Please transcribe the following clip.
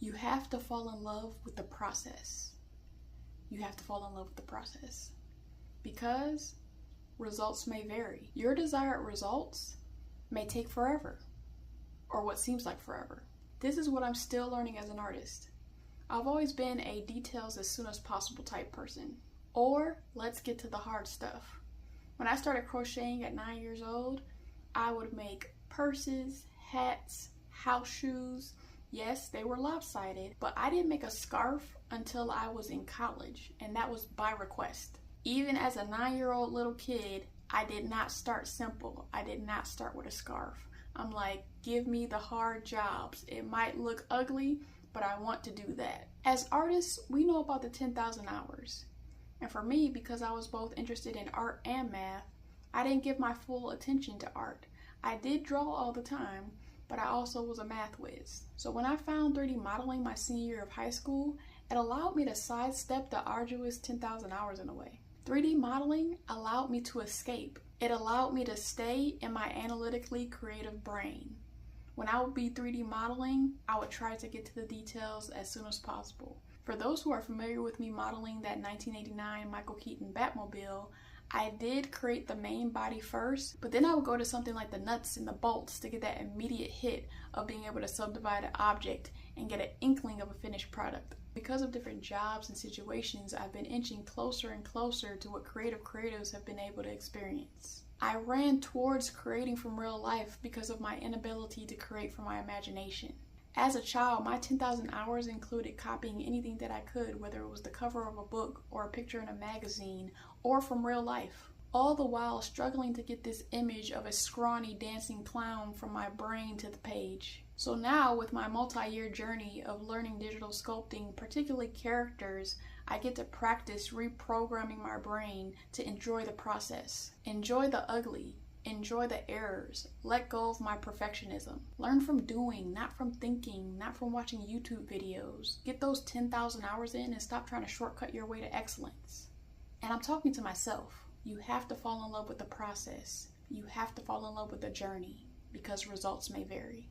You have to fall in love with the process. You have to fall in love with the process because results may vary. Your desired results may take forever, or what seems like forever. This is what I'm still learning as an artist. I've always been a details as soon as possible type person, or let's get to the hard stuff. When I started crocheting at 9 years old, I would make purses, hats, house shoes. Yes, they were lopsided, but I didn't make a scarf until I was in college, and that was by request. Even as a 9-year-old little kid, I did not start simple. I did not start with a scarf. I'm like, give me the hard jobs. It might look ugly, but I want to do that. As artists, we know about the 10,000 hours. And for me, because I was both interested in art and math, I didn't give my full attention to art. I did draw all the time, but I also was a math whiz. So when I found 3D modeling my senior year of high school, it allowed me to sidestep the arduous 10,000 hours in a way. 3D modeling allowed me to escape. It allowed me to stay in my analytically creative brain. When I would be 3D modeling, I would try to get to the details as soon as possible. For those who are familiar with me modeling that 1989 Michael Keaton Batmobile, I did create the main body first, but then I would go to something like the nuts and the bolts to get that immediate hit of being able to subdivide an object and get an inkling of a finished product. Because of different jobs and situations, I've been inching closer and closer to what creative creatives have been able to experience. I ran towards creating from real life because of my inability to create from my imagination. As a child, my 10,000 hours included copying anything that I could, whether it was the cover of a book or a picture in a magazine or from real life. All the while struggling to get this image of a scrawny dancing clown from my brain to the page. So now with my multi-year journey of learning digital sculpting, particularly characters, I get to practice reprogramming my brain to enjoy the process. Enjoy the ugly. Enjoy the errors. Let go of my perfectionism. Learn from doing, not from thinking, not from watching YouTube videos. Get those 10,000 hours in and stop trying to shortcut your way to excellence. And I'm talking to myself. You have to fall in love with the process. You have to fall in love with the journey because results may vary.